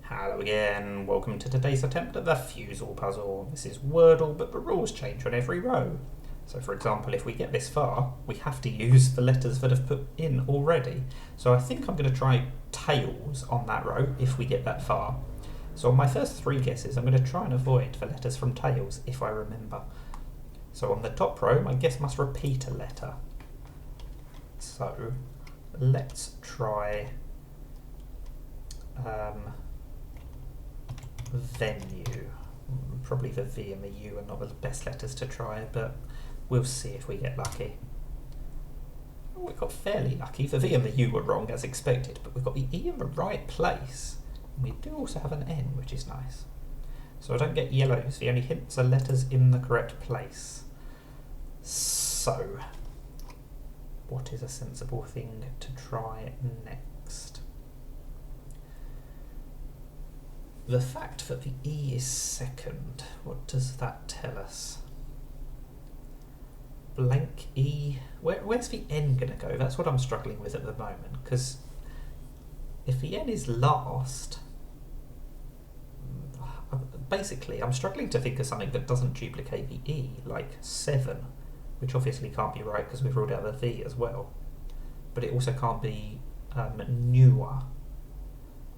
Hello again, welcome to today's attempt at the Fusele puzzle. This is Wordle, but the rules change on every row. So for example, if we get this far, we have to use the letters that have put in already. So I think I'm going to try tails on that row if we get that far. So on my first three guesses, I'm going to try and avoid the letters from tails if I remember. So on the top row, my guess must repeat a letter. So let's try venue. Probably the V and the U are not the best letters to try, but we'll see if we get lucky. Oh, we got fairly lucky. The V and the U were wrong as expected, but we've got the E in the right place. And we do also have an N, which is nice. So I don't get yellows. The only hints are letters in the correct place. So, what is a sensible thing to try next? The fact that the E is second, what does that tell us? Blank E, where's the N going to go? That's what I'm struggling with at the moment, because if the N is last, basically I'm struggling to think of something that doesn't duplicate the E, like 7, which obviously can't be right because we've ruled out the V as well. But it also can't be newer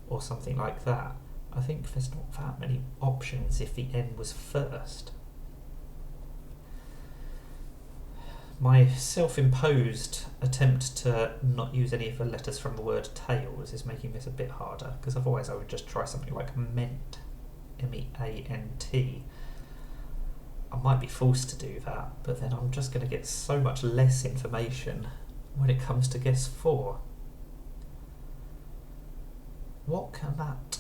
or something like that. I think there's not that many options if the N was first. My self-imposed attempt to not use any of the letters from the word tails is making this a bit harder, because otherwise I would just try something like ment, M-E-A-N-T. I might be forced to do that, but then I'm just going to get so much less information when it comes to guess 4. What can that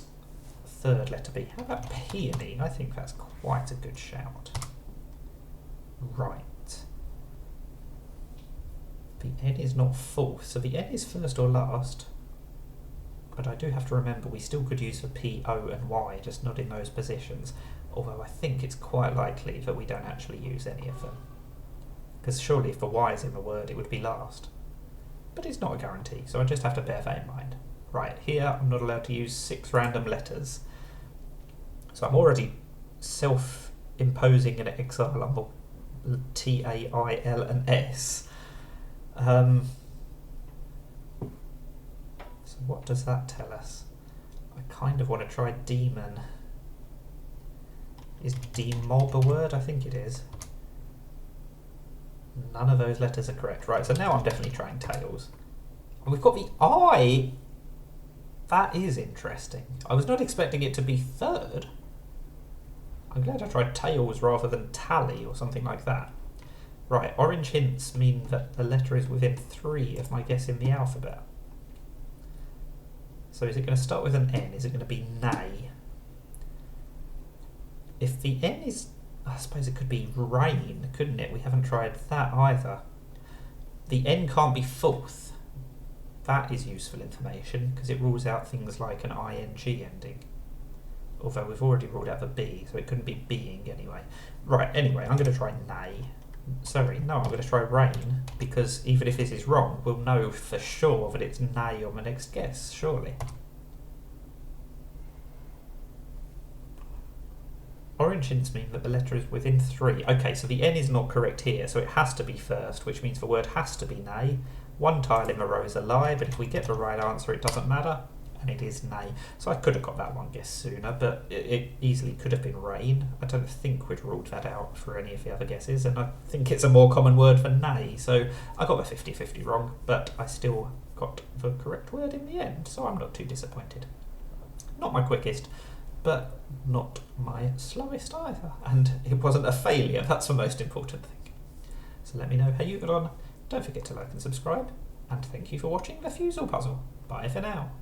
third letter be? How about peony? I think that's quite a good shout. Right. The N is not fourth, so the N is first or last. But I do have to remember we still could use the P, O and Y, just not in those positions. Although I think it's quite likely that we don't actually use any of them. Because surely if the Y is in the word, it would be last. But it's not a guarantee, so I just have to bear that in mind. Right, here I'm not allowed to use 6 random letters. So I'm already self-imposing an exile on the T-A-I-L and S. So what does that tell us? I kind of want to try demon. Is demob a word? I think it is. None of those letters are correct. Right, so now I'm definitely trying tails. And we've got the I. That is interesting. I was not expecting it to be third. I'm glad I tried tails rather than tally or something like that. Right, orange hints mean that the letter is within 3 of my guess in the alphabet. So is it going to start with an N? Is it going to be nay? If the N is, I suppose it could be rain, couldn't it? We haven't tried that either. The N can't be fourth. That is useful information because it rules out things like an ing ending. Although we've already ruled out the B, so it couldn't be being anyway. Right, anyway, I'm going to try nay. Sorry, no, I'm going to try rain, because even if this is wrong, we'll know for sure that it's nay on the next guess, surely. Orange hints mean that the letter is within 3. Okay, so the N is not correct here, so it has to be first, which means the word has to be nay. 1 tile in the row is a lie, but if we get the right answer, it doesn't matter, and it is nay. So I could have got that one guess sooner, but it easily could have been rain. I don't think we'd ruled that out for any of the other guesses, and I think it's a more common word for nay, so I got the 50-50 wrong, but I still got the correct word in the end, so I'm not too disappointed. Not my quickest, but not my slowest either, and it wasn't a failure. That's the most important thing. So let me know how you got on. Don't forget to like and subscribe, and thank you for watching the Fusele puzzle. Bye for now.